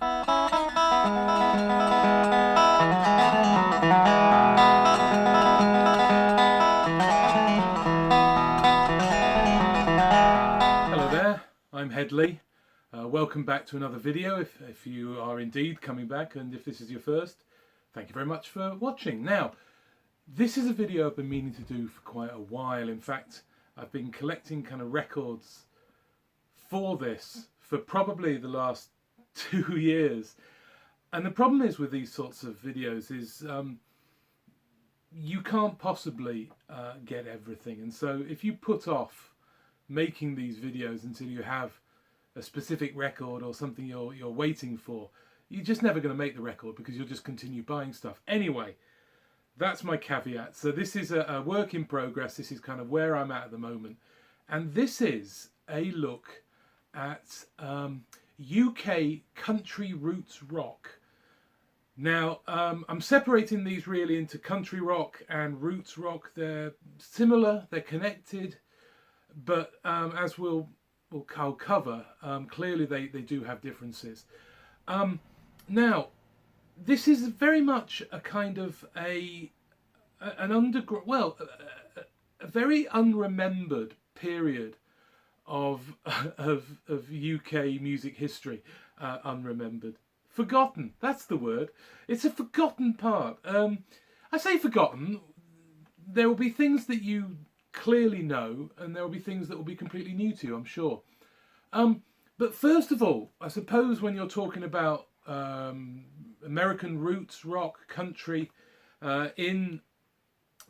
Hello there, I'm Headley. Welcome back to another video if you are indeed coming back, and if this is your first, thank you very much for watching. Now, this is a video I've been meaning to do for quite a while. In fact, I've been collecting kind of records for this for probably the last 2 years. And the problem is with these sorts of videos is you can't possibly get everything. And so if you put off making these videos until you have a specific record or something you're waiting for, you're just never going to make the record because you'll just continue buying stuff. Anyway, that's my caveat. So this is a work in progress. This is kind of where I'm at the moment. And this is a look at UK country roots rock. Now, I'm separating these really into country rock and roots rock. They're similar, they're connected, but as I'll cover, clearly they do have differences. Now, this is very much a kind of a very unremembered period of UK music history. Unremembered, forgotten. That's the word. It's a forgotten part. I say forgotten. There will be things that you clearly know, and there will be things that will be completely new to you, I'm sure. But first of all, I suppose when you're talking about American roots rock country in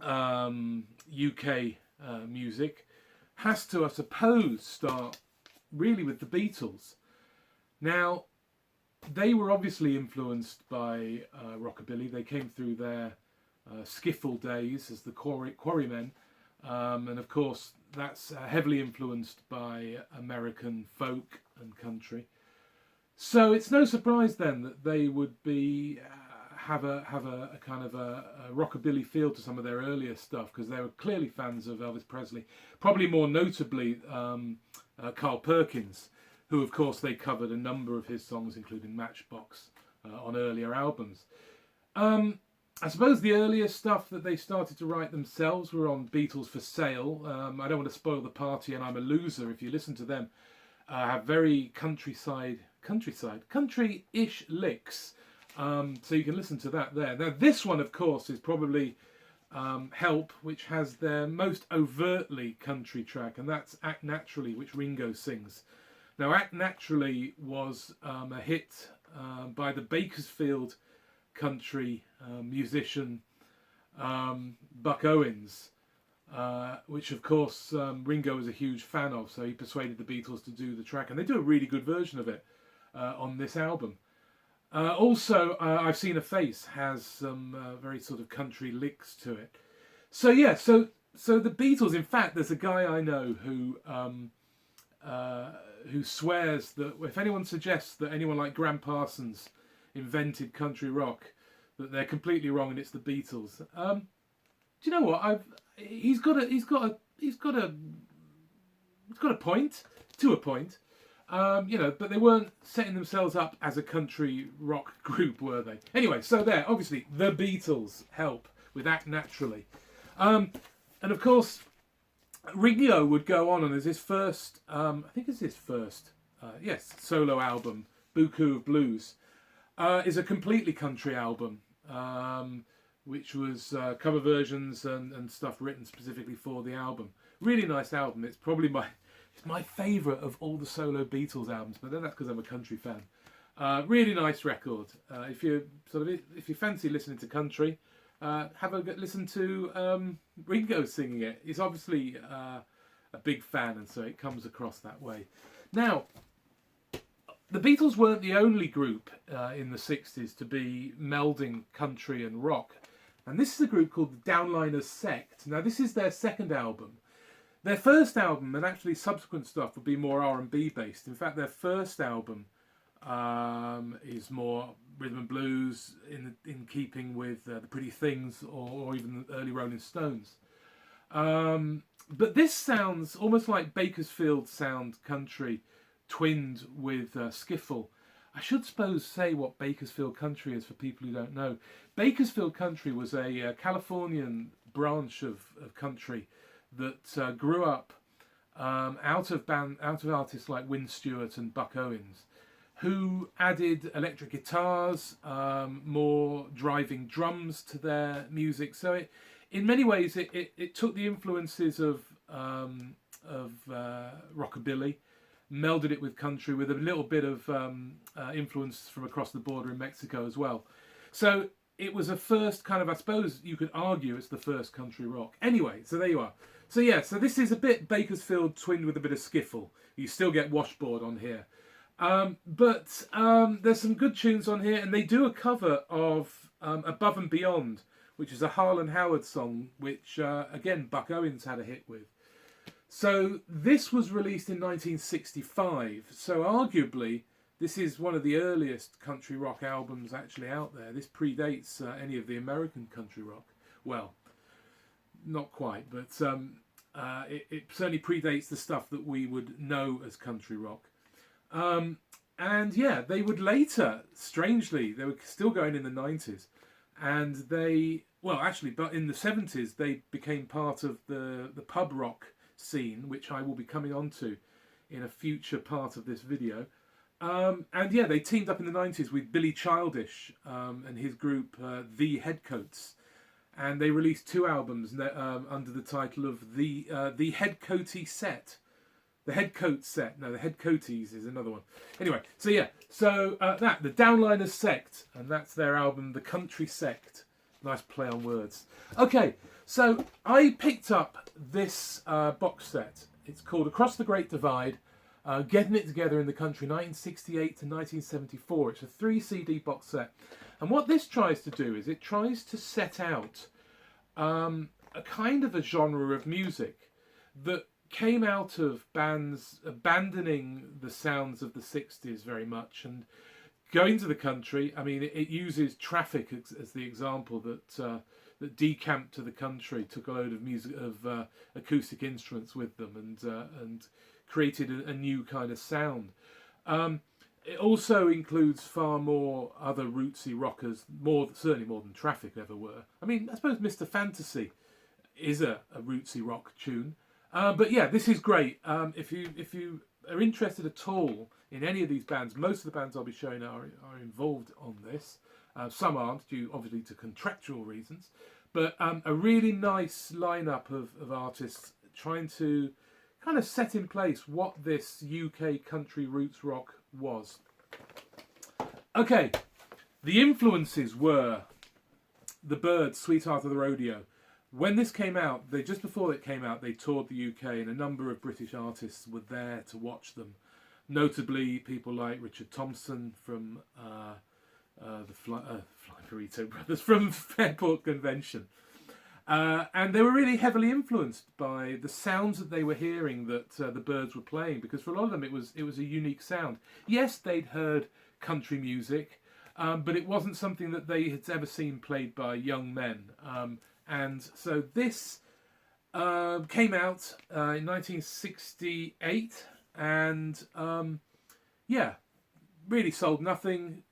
UK music, has to, I suppose, start really with the Beatles. Now, they were obviously influenced by rockabilly. They came through their skiffle days as the Quarrymen. And of course, that's heavily influenced by American folk and country. So it's no surprise then that they would be have a kind of a rockabilly feel to some of their earlier stuff, because they were clearly fans of Elvis Presley. Probably more notably Carl Perkins, who of course they covered a number of his songs, including Matchbox, on earlier albums. I suppose the earliest stuff that they started to write themselves were on Beatles for Sale. I don't want to spoil the party, and I'm a loser. If you listen to them, have very country-ish licks. So you can listen to that there. Now this one, of course, is probably Help, which has their most overtly country track, and that's Act Naturally, which Ringo sings. Now Act Naturally was a hit by the Bakersfield country musician Buck Owens, which of course Ringo was a huge fan of, so he persuaded the Beatles to do the track, and they do a really good version of it on this album. Also, I've Seen a Face has some very sort of country licks to it. So yeah, so the Beatles, in fact, there's a guy I know who swears that if anyone suggests that anyone like Graham Parsons invented country rock, that they're completely wrong and it's the Beatles. Do you know what? He's got a point, to a point. But they weren't setting themselves up as a country rock group, were they? Anyway, so there, obviously, the Beatles Help with Act Naturally. And of course, Ringo would go on, and as his first, solo album, Buku Blues, is a completely country album, which was cover versions and stuff written specifically for the album. Really nice album. It's probably my favourite of all the solo Beatles albums, but then that's because I'm a country fan. Really nice record. If you fancy listening to country, have a listen to Ringo singing it. He's obviously a big fan, and so it comes across that way. Now, the Beatles weren't the only group in the 60s to be melding country and rock. And this is a group called the Downline Sect. Now, this is their second album. Their first album, and actually subsequent stuff, would be more R&B based. In fact, their first album is more rhythm and blues, in keeping with the Pretty Things or even the early Rolling Stones. But this sounds almost like Bakersfield sound country, twinned with skiffle. I should suppose say what Bakersfield Country is for people who don't know. Bakersfield Country was a Californian branch of country that grew up out of artists like Win Stewart and Buck Owens, who added electric guitars, more driving drums to their music. So in many ways, it took the influences of rockabilly, melded it with country with a little bit of influence from across the border in Mexico as well. So it was a first kind of, I suppose you could argue it's the first country rock. Anyway, so there you are. So yeah, so this is a bit Bakersfield twinned with a bit of skiffle. You still get washboard on here. But there's some good tunes on here, and they do a cover of Above and Beyond, which is a Harlan Howard song, which, again, Buck Owens had a hit with. So this was released in 1965, so arguably this is one of the earliest country rock albums actually out there. This predates any of the American country rock. Well, not quite, but it certainly predates the stuff that we would know as country rock. And yeah, they would later, strangely, they were still going in the 90s, and they, well actually, but in the 70s they became part of the pub rock scene, which I will be coming on to in a future part of this video. And yeah, they teamed up in the 90s with Billy Childish and his group The Headcoats, and they released 2 albums under the title of the Headcoaty Set. The Headcoat Set. No, the Headcoaties is another one. Anyway, so yeah, so the Downline Sect, and that's their album, The Country Sect. Nice play on words. Okay, so I picked up this box set. It's called Across the Great Divide, Getting It Together in the Country, 1968 to 1974. It's a 3 CD box set. And what this tries to do is it tries to set out a kind of a genre of music that came out of bands abandoning the sounds of the 60s very much and going to the country. I mean, it uses Traffic as the example that decamped to the country, took a load of music of acoustic instruments with them, and created a new kind of sound. It also includes far more other rootsy rockers, certainly more than Traffic ever were. I mean, I suppose Mr. Fantasy is a rootsy rock tune. But yeah, this is great. If you are interested at all in any of these bands, most of the bands I'll be showing are involved on this. Some aren't, due obviously to contractual reasons. But a really nice lineup of artists trying to kind of set in place what this UK country roots rock was. Okay, the influences were the Byrds, Sweetheart of the Rodeo. When this came out, just before it came out, they toured the UK, and a number of British artists were there to watch them. Notably, people like Richard Thompson from the Flying Burrito Brothers from Fairport Convention. And they were really heavily influenced by the sounds that they were hearing that the Byrds were playing, because for a lot of them it was a unique sound. Yes, they'd heard country music, but it wasn't something that they had ever seen played by young men. And so this came out in 1968, and yeah, really sold nothing.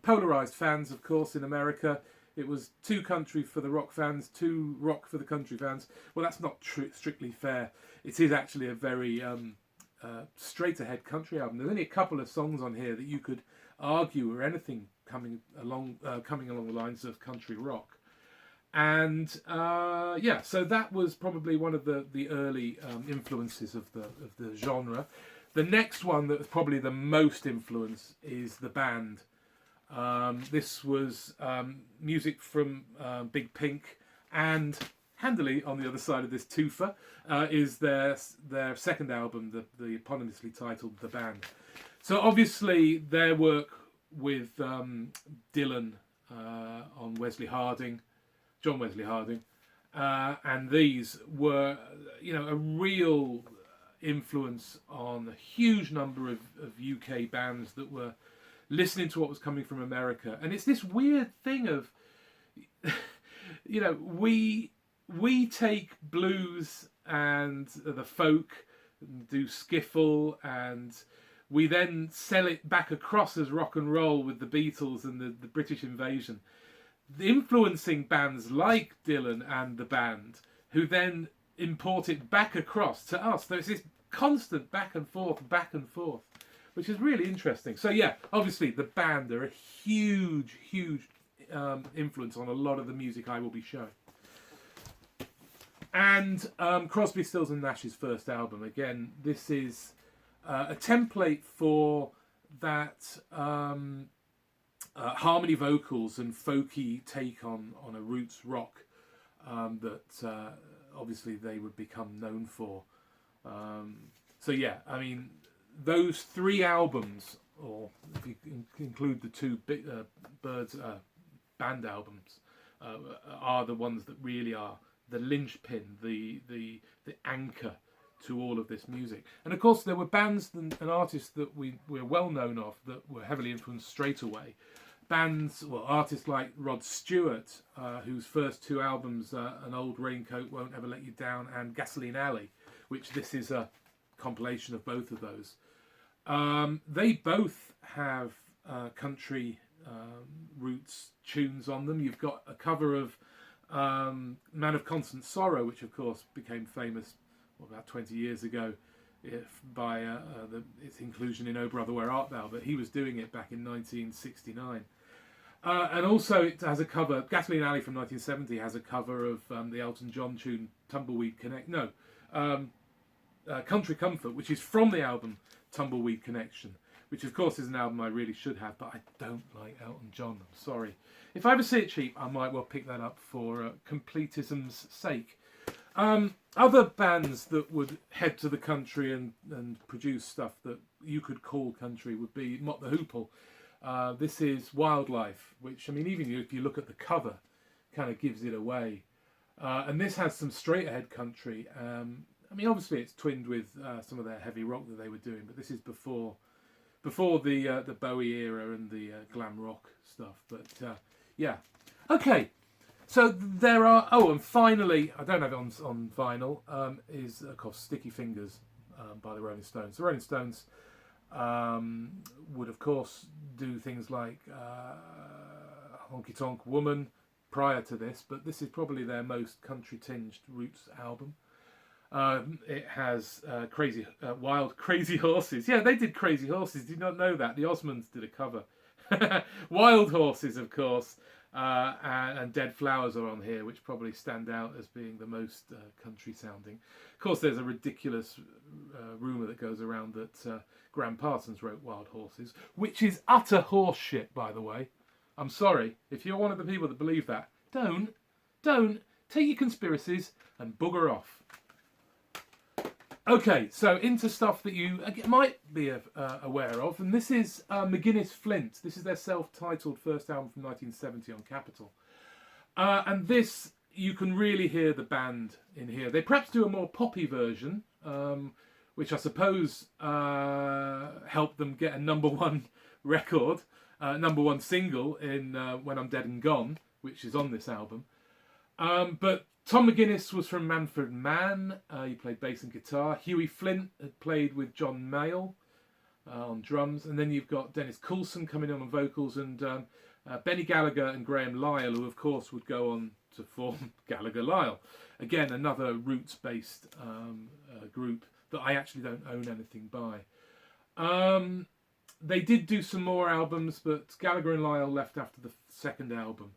Polarised fans, of course, in America. It was too country for the rock fans, too rock for the country fans. Well, that's not strictly fair. It is actually a very straight-ahead country album. There's only a couple of songs on here that you could argue are anything coming along the lines of country rock. And yeah, so that was probably one of the early influences of the genre. The next one that was probably the most influence is the band. This was music from Big Pink, and handily on the other side of this twofer is their second album, the eponymously titled The Band. So obviously their work with Dylan on John Wesley Harding, and these were, a real influence on a huge number of UK bands that were listening to what was coming from America. And it's this weird thing of, we take blues and the folk, and do skiffle, and we then sell it back across as rock and roll with the Beatles and the British invasion, influencing bands like Dylan and the band, who then import it back across to us. So it's this constant back and forth, which is really interesting. So yeah, obviously the band are a huge influence on a lot of the music I will be showing. And Crosby, Stills and Nash's first album. Again, this is a template for that harmony vocals and folky take on a roots rock that obviously they would become known for. So yeah, I mean, those 3 albums, or if you include the 2 Birds band albums, are the ones that really are the linchpin, the anchor to all of this music. And of course there were bands and artists that we're well known of that were heavily influenced straight away. Artists like Rod Stewart, whose first 2 albums, An Old Raincoat Won't Ever Let You Down and Gasoline Alley, which this is a compilation of both of those. They both have country roots tunes on them. You've got a cover of Man of Constant Sorrow, which of course became famous about 20 years ago by its inclusion in Oh Brother Where Art Thou, but he was doing it back in 1969. And also it has a cover, Gasoline Alley from 1970 has a cover of the Elton John tune Tumbleweed Country Comfort, which is from the album Tumbleweed Connection, which of course is an album I really should have, but I don't like Elton John, I'm sorry. If I ever see it cheap, I might well pick that up for completism's sake. Other bands that would head to the country and produce stuff that you could call country would be Mott the Hoople. This is Wildlife, which, I mean, even if you look at the cover, kind of gives it away. And this has some straight ahead country. I mean, obviously it's twinned with some of their heavy rock that they were doing, but this is before the Bowie era and the glam rock stuff. But yeah, okay. So there are. Oh, and finally, I don't have it on vinyl. Is of course Sticky Fingers by the Rolling Stones. The Rolling Stones would of course do things like Honky Tonk Woman prior to this, but this is probably their most country tinged roots album. It has Wild Crazy Horses. Yeah, they did Crazy Horses. Did not know that. The Osmonds did a cover. Wild Horses, of course, and Dead Flowers are on here, which probably stand out as being the most country sounding. Of course, there's a ridiculous rumour that goes around that Graham Parsons wrote Wild Horses, which is utter horse shit, by the way. I'm sorry. If you're one of the people that believe that, don't take your conspiracies and bugger off. Okay, so into stuff that you might be aware of, and this is McGinnis Flint. This is their self-titled first album from 1970 on Capitol. And this, you can really hear the band in here. They perhaps do a more poppy version, which I suppose helped them get a #1 record, #1 single in When I'm Dead and Gone, which is on this album. But Tom McGinnis was from Manfred Mann. He played bass and guitar. Huey Flint had played with John Mayall on drums. And then you've got Dennis Coulson coming on vocals, and Benny Gallagher and Graham Lyle, who of course would go on to form Gallagher Lyle. Again, another roots-based group that I actually don't own anything by. They did do some more albums, but Gallagher and Lyle left after the second album.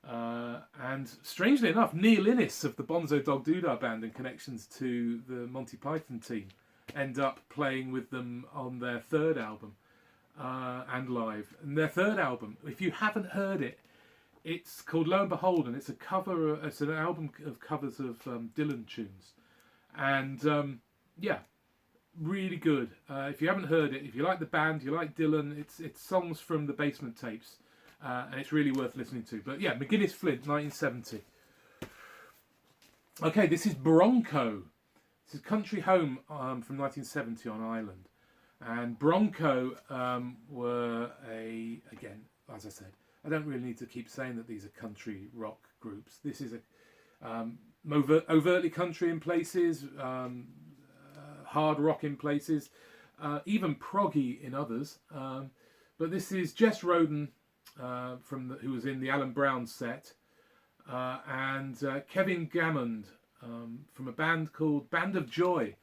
And strangely enough, Neil Innes of the Bonzo Dog Doodah Band and connections to the Monty Python team end up playing with them on their third album and live. And their third album, if you haven't heard it, it's called Lo and Behold, and it's a cover. It's an album of covers of Dylan tunes, and yeah, really good. If you haven't heard it, if you like the band, you like Dylan, it's songs from the Basement Tapes. And it's really worth listening to. But yeah, McGinnis Flint, 1970. Okay, this is Bronco. This is Country Home from 1970 on Ireland. And Bronco were again, as I said, I don't really need to keep saying that these are country rock groups. This is a overtly country in places, hard rock in places. even proggy in others. But this is Jess Roden, who was in the Alan Brown set, and Kevin Gammond from a band called Band of Joy,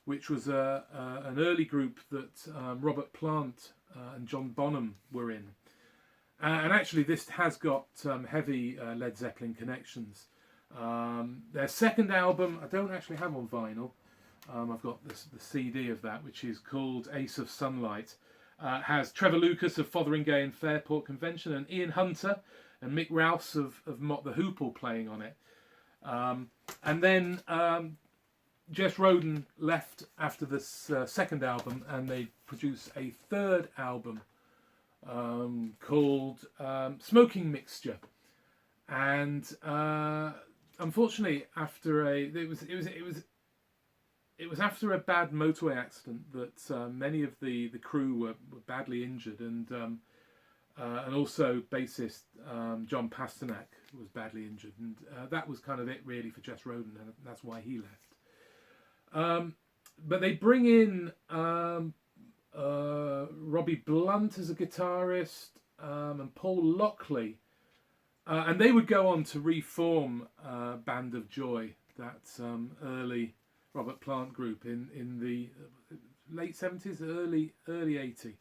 which was an early group that Robert Plant and John Bonham were in. And actually this has got heavy Led Zeppelin connections. Their second album, I don't actually have on vinyl. I've got the CD of that, which is called Ace of Sunlight. Has Trevor Lucas of Fotheringay and Fairport Convention, and Ian Hunter and Mick Rouse of Mott the Hoople playing on it. And then Jess Roden left after this second album, and they produced a third album called Smoking Mixture. And unfortunately, after it was after a bad motorway accident that many of the crew were badly injured, and also bassist John Pasternak was badly injured, and that was kind of it really for Jess Roden, and that's why he left. But they bring in Robbie Blunt as a guitarist, and Paul Lockley, and they would go on to reform Band of Joy, that early Robert Plant group in the late 70s, early 80.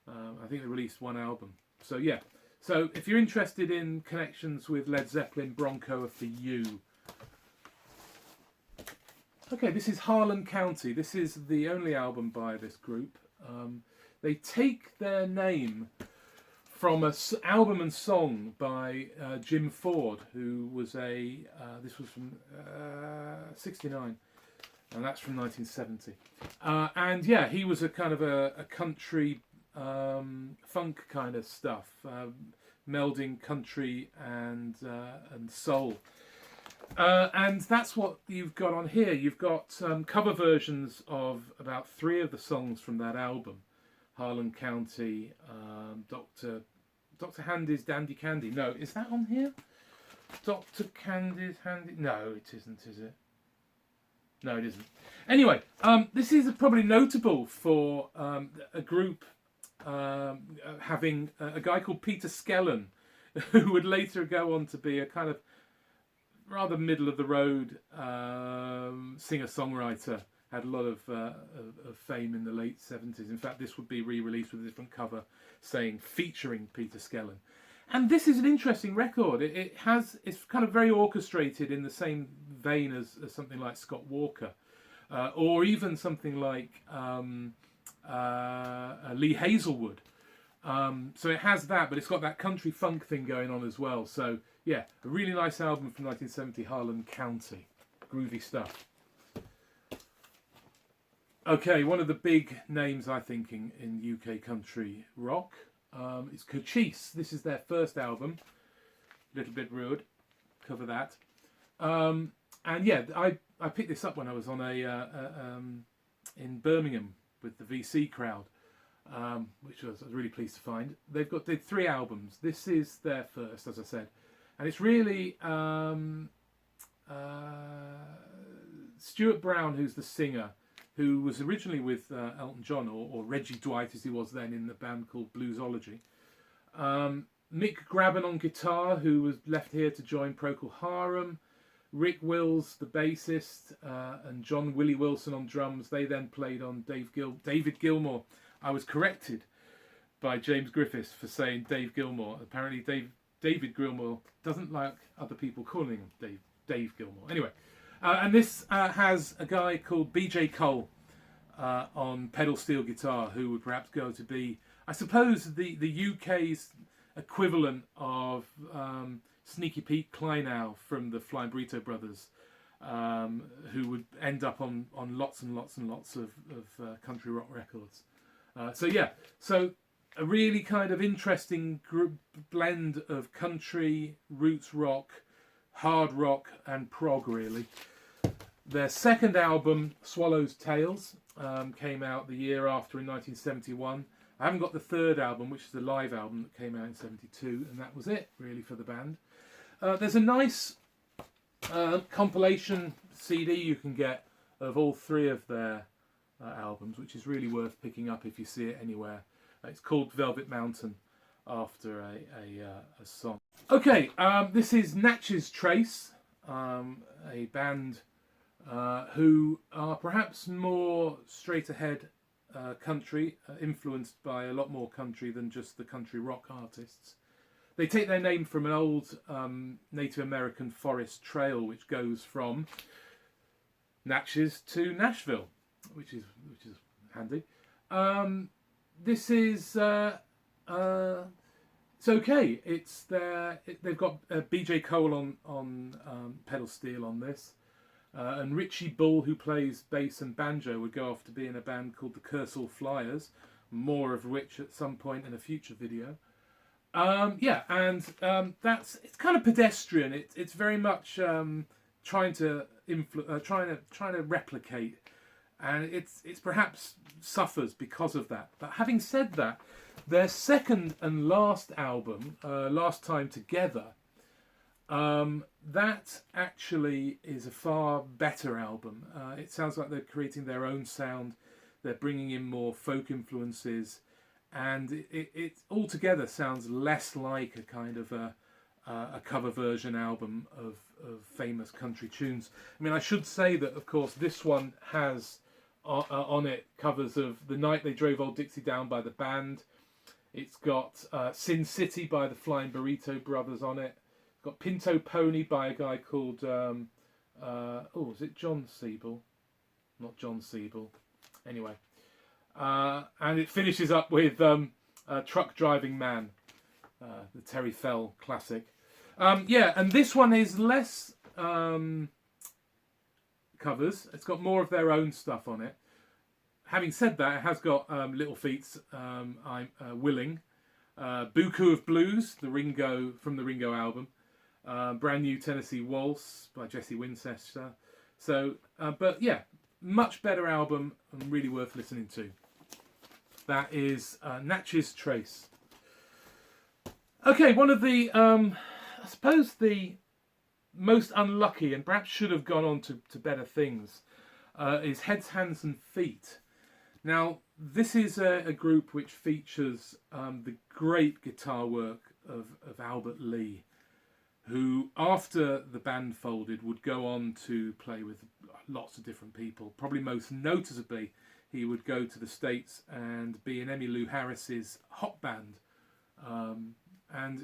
I think they released one album. So yeah, so if you're interested in connections with Led Zeppelin, Bronco are for you. Okay, this is Harlan County. This is the only album by this group. They take their name from an album and song by Jim Ford, who was this was from 69. And that's from 1970. And yeah, he was a kind of a country funk kind of stuff, melding country and soul. And that's what you've got on here. You've got cover versions of about 3 of the songs from that album. Harlan County, Dr. Handy's Dandy Candy. No, is that on here? Dr. Candy's Handy... No, it isn't, is it? No, it isn't. Anyway, this is probably notable for a group having a guy called Peter Skellern, who would later go on to be a kind of rather middle-of-the-road singer-songwriter. Had a lot of fame in the late 70s. In fact, this would be re-released with a different cover saying featuring Peter Skellern. And this is an interesting record. It's kind of very orchestrated in the same vein as something like Scott Walker, or even something like Lee Hazelwood. So it has that, but it's got that country funk thing going on as well. So yeah, a really nice album from 1970, Harlan County. Groovy stuff. Okay, one of the big names I think in UK country rock. It's Cochise. This is their first album. Little Bit Rude. Cover that. And yeah, I picked this up when I was on in Birmingham with the VC crowd, which I was really pleased to find. Did 3 albums. This is their first, as I said, and it's really Stewart Brown, who's the singer, who was originally with Elton John, or Reggie Dwight as he was then, in the band called Bluesology. Mick Graben on guitar, who was left here to join Procol Harum. Rick Wills, the bassist, and John Willie Wilson on drums. They then played on David Gilmour. I was corrected by James Griffiths for saying Dave Gilmour. Apparently David Gilmour doesn't like other people calling him Dave Gilmour. Anyway, and this has a guy called BJ Cole on pedal steel guitar, who would perhaps go to be, I suppose, the UK's equivalent of Sneaky Pete Kleinow from the Flying Burrito Brothers, who would end up on lots and lots and lots of country rock records. So yeah, so a really kind of interesting blend of country, roots rock, hard rock and prog really. Their second album, Swallow's Tales, came out the year after in 1971. I haven't got the third album, which is the live album that came out in 72, and that was it really for the band. There's a nice compilation CD you can get of all 3 of their albums, which is really worth picking up if you see it anywhere. It's called Velvet Mountain, after a song. Okay, this is Natchez Trace, a band who are perhaps more straight ahead country, influenced by a lot more country than just the country rock artists. They take their name from an old Native American forest trail which goes from Natchez to Nashville, which is handy. This is it's okay. They've got BJ Cole on pedal steel on this, and Richie Bull, who plays bass and banjo, would go off to be in a band called the Kersal Flyers, more of which at some point in a future video. It's kind of pedestrian. It's very much trying to replicate, and it's perhaps suffers because of that. But having said that, their second and last album, Last Time Together, that actually is a far better album. It sounds like they're creating their own sound. They're bringing in more folk influences, and it altogether sounds less like a kind of a cover version album of famous country tunes. I mean, I should say that, of course, this one has on it covers of The Night They Drove Old Dixie Down by the band. It's got Sin City by the Flying Burrito Brothers on it. It's got Pinto Pony by a guy called, is it John Siebel? Not John Siebel. Anyway. And it finishes up with Truck Driving Man, the Terry Fell classic. And this one is less covers. It's got more of their own stuff on it. Having said that, it has got Little Feat's I'm Willing, Buku Blues, from the Ringo album, Brand New Tennessee Waltz by Jesse Winchester. So, but yeah, much better album and really worth listening to. That is Natchez Trace. Okay, one of the, I suppose the most unlucky and perhaps should have gone on to better things is Heads, Hands and Feet. Now, this is a group which features the great guitar work of Albert Lee, who, after the band folded, would go on to play with lots of different people. Probably most noticeably, he would go to the States and be in Emmylou Harris's Hot Band. And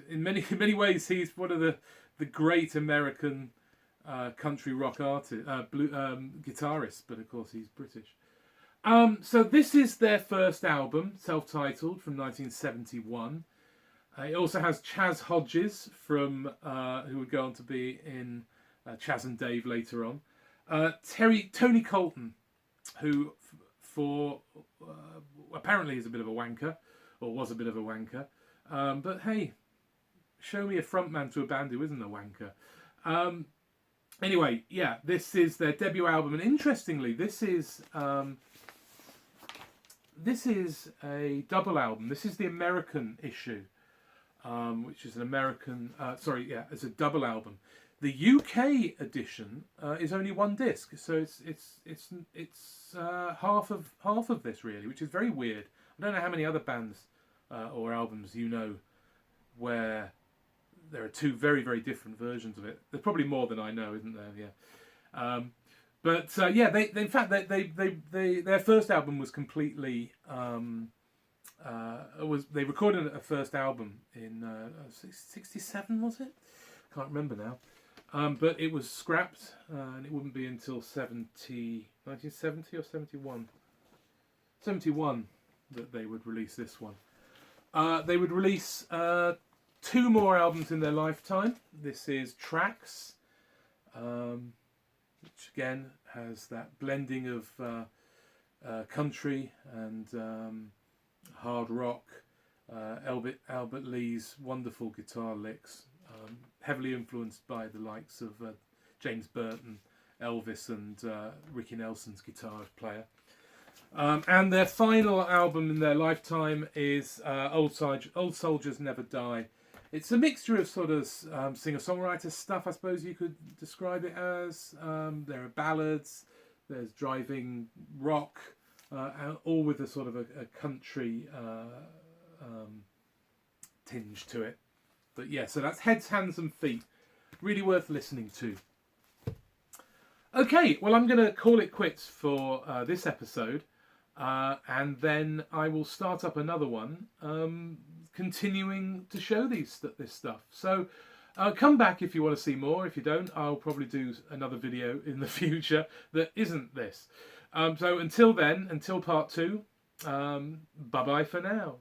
in many ways, he's one of the great American country rock guitarists, but of course he's British. So this is their first album, self-titled, from 1971. It also has Chaz Hodges, who would go on to be in Chaz and Dave later on. Tony Colton, who apparently is a bit of a wanker, or was a bit of a wanker. But hey, show me a frontman to a band who isn't a wanker. Anyway, yeah, this is their debut album, and interestingly, this is a double album. This is the American issue, which is an American. It's a double album. The UK edition is only one disc, so it's half of this really, which is very weird. I don't know how many other bands or albums you know where there are two very, very different versions of it. There's probably more than I know, isn't there? Yeah. Their first album was completely they recorded a first album in 67, was it? Can't remember now. But it was scrapped, and it wouldn't be until 1970 or 71. 71 that they would release this one. They would release 2 more albums in their lifetime. This is Tracks, which again has that blending of country and hard rock. Albert Lee's wonderful guitar licks, heavily influenced by the likes of James Burton, Elvis and Ricky Nelson's guitar player. And their final album in their lifetime is Old Soldiers Never Die. It's a mixture of sort of singer-songwriter stuff, I suppose you could describe it as. There are ballads, there's driving rock, all with a sort of a country tinge to it. But yeah, so that's Heads, Hands and Feet. Really worth listening to. Okay, well, I'm going to call it quits for this episode, and then I will start up another one, continuing to show this stuff. So come back if you want to see more. If you don't, I'll probably do another video in the future that isn't this. So until then, until part 2, bye-bye for now.